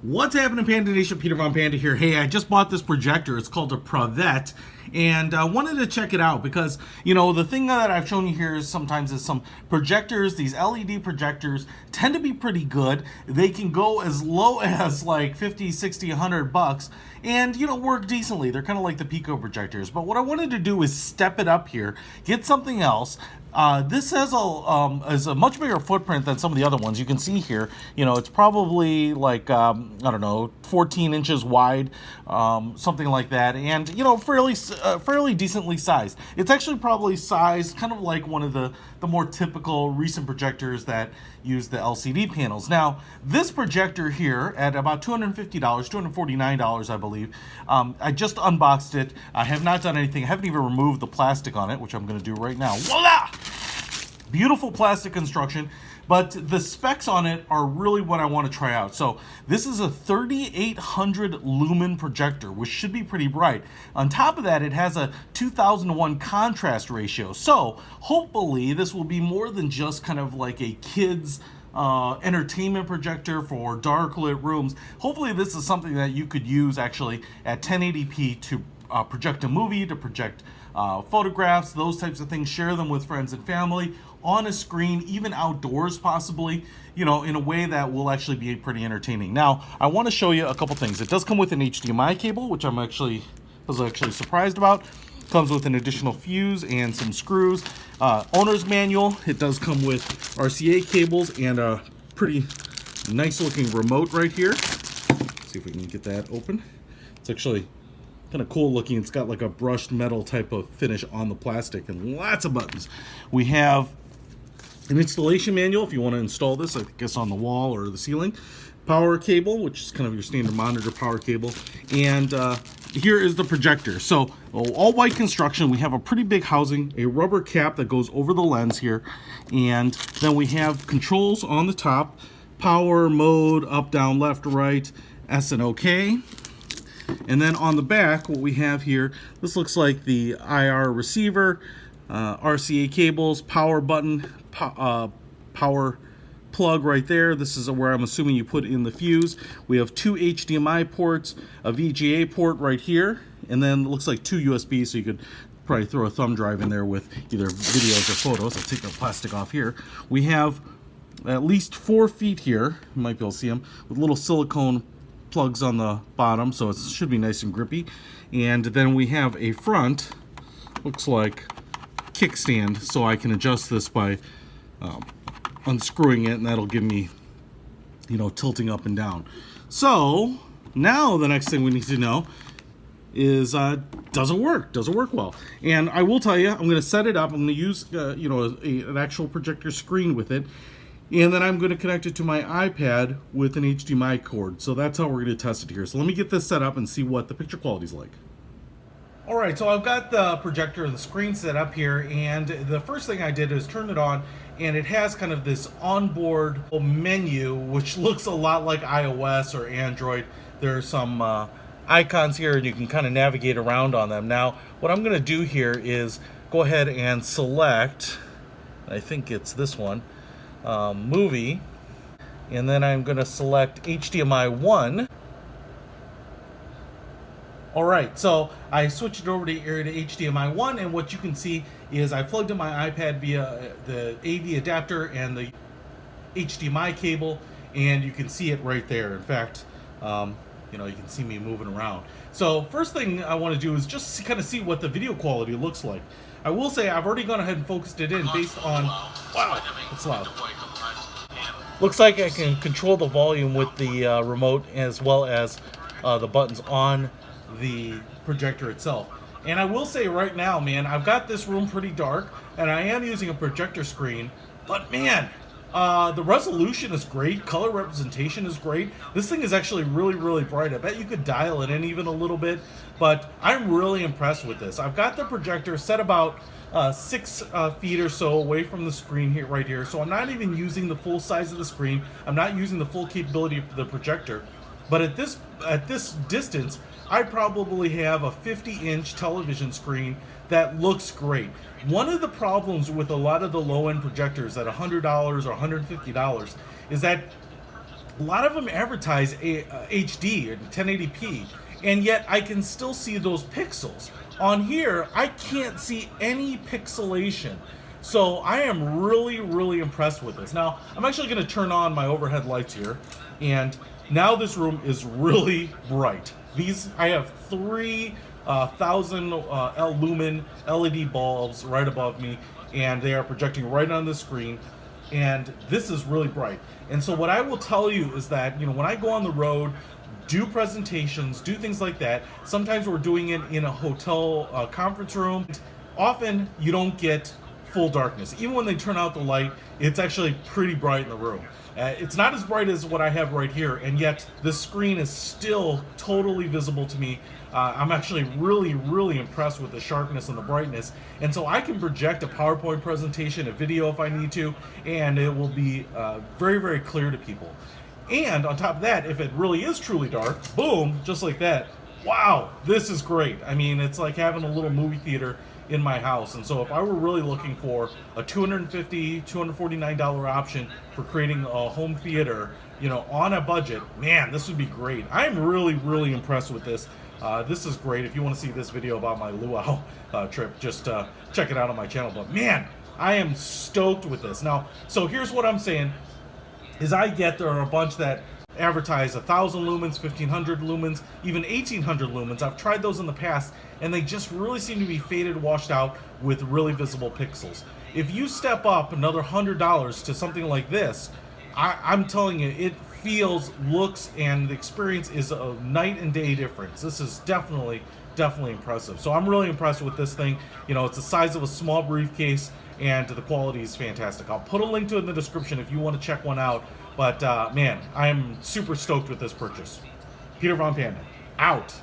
What's happening, Panda Nation? Peter Von Panda here. Hey, I just bought this projector. It's called a Pravette, and I wanted to check it out because, you know, the thing that I've shown you here is sometimes some projectors, these LED projectors, tend to be pretty good. They can go as low as like 50, 60, 100 bucks and, you know, work decently. They're kind of like the Pico projectors. But what I wanted to do is step it up here, get something else. This has a much bigger footprint than some of the other ones. You can see here, you know, it's probably like, I don't know, 14 inches wide, something like that. And, you know, fairly decently sized. It's actually probably sized kind of like one of the more typical recent projectors that use the LCD panels. Now, this projector here at about $250, $249, I believe, I just unboxed it. I have not done anything. I haven't even removed the plastic on it, which I'm going to do right now. Voila! Beautiful plastic construction, but the specs on it are really what I want to try out. So this is a 3800 lumen projector, which should be pretty bright. On top of that, it has a 2001 contrast ratio. So hopefully this will be more than just kind of like a kid's entertainment projector for dark lit rooms. Hopefully this is something that you could use actually at 1080p to project a movie, to project photographs, those types of things, share them with friends and family on a screen, even outdoors possibly, you know, in a way that will actually be pretty entertaining. Now, I want to show you a couple things. It does come with an HDMI cable, which was actually surprised about. Comes with an additional fuse and some screws. Owner's manual. It does come with RCA cables and a pretty nice looking remote right here. Let's see if we can get that open. It's actually kind of cool looking. It's got like a brushed metal type of finish on the plastic and lots of buttons. We have an installation manual if you want to install this, I guess on the wall or the ceiling. Power cable, which is kind of your standard monitor power cable. And here is the projector. So all white construction. We have a pretty big housing, a rubber cap that goes over the lens here. And then we have controls on the top. Power, mode, up, down, left, right, S and OK. And then on the back, what we have here, this looks like the IR receiver, RCA cables, power button, power plug right there. This is where I'm assuming you put in the fuse. We have two HDMI ports, a VGA port right here, and then it looks like two USB, so you could probably throw a thumb drive in there with either videos or photos. I'll take the plastic off here. We have at least 4 feet here, you might be able to see them, with little silicone plugs on the bottom, so it should be nice and grippy. And then we have a front, looks like kickstand, so I can adjust this by unscrewing it, and that'll give me, you know, tilting up and down. So now the next thing we need to know is does it work? Does it work well? And I will tell you, I'm going to set it up. I'm going to use you know, an actual projector screen with it. And then I'm going to connect it to my iPad with an HDMI cord. So that's how we're going to test it here. So let me get this set up and see what the picture quality is like. All right, so I've got the projector, the screen set up here, and the first thing I did is turn it on, and it has kind of this onboard menu, which looks a lot like iOS or Android. There are some icons here, and you can kind of navigate around on them. Now, what I'm going to do here is go ahead and select, I think it's this one, movie, and then I'm going to select HDMI 1. All right, so I switched it over to HDMI 1, and what you can see is I plugged in my iPad via the AV adapter and the HDMI cable, and you can see it right there. In fact, you know, you can see me moving around. So first thing I want to do is just kind of see what the video quality looks like. I will say I've already gone ahead and focused it in based on, wow, it's loud. Looks like I can control the volume with the remote as well as the buttons on the projector itself. And I will say right now, man, I've got this room pretty dark, and I am using a projector screen, but man, the resolution is great, color representation is great. This thing is actually really, really bright. I bet you could dial it in even a little bit, but I'm really impressed with this. I've got the projector set about 6 feet or so away from the screen here, right here, so I'm not even using the full size of the screen. I'm not using the full capability of the projector, but at this distance, I probably have a 50-inch television screen that looks great. One of the problems with a lot of the low-end projectors at $100 or $150 is that A lot of them advertise HD or 1080p, and yet I can still see those pixels. On here, I can't see any pixelation. So I am really impressed with this. Now, I'm actually going to turn on my overhead lights here, and now this room is really bright. I have 3,000 lumen LED bulbs right above me, and they are projecting right on the screen, and this is really bright. And so what I will tell you is that, you know, when I go on the road, do presentations, do things like that, sometimes we're doing it in a hotel conference room. Often you don't get full darkness. Even when they turn out the light, it's actually pretty bright in the room. It's not as bright as what I have right here, and yet the screen is still totally visible to me. I'm actually really impressed with the sharpness and the brightness, and so I can project a PowerPoint presentation, a video if I need to, and it will be very clear to people. And on top of that, if it really is truly dark, boom, just like that, wow, this is great. I mean, it's like having a little movie theater in my house. And so if I were really looking for a $250, $249 option for creating a home theater, you know, on a budget, man, this would be great. I'm really impressed with this. This is great. If you want to see this video about my luau trip, just check it out on my channel. But man, I am stoked with this. Now, so here's what I'm saying, is I get there are a bunch that advertise 1,000 lumens, 1,500 lumens, even 1,800 lumens. I've tried those in the past, and they just really seem to be faded, washed out with really visible pixels. If you step up another $100 to something like this, I'm telling you, it feels, looks, and the experience is a night and day difference. This is definitely impressive. So I'm really impressed with this thing. You know, it's the size of a small briefcase, and the quality is fantastic. I'll put a link to it in the description if you want to check one out. But man, I am super stoked with this purchase. Peter Von Panda, out.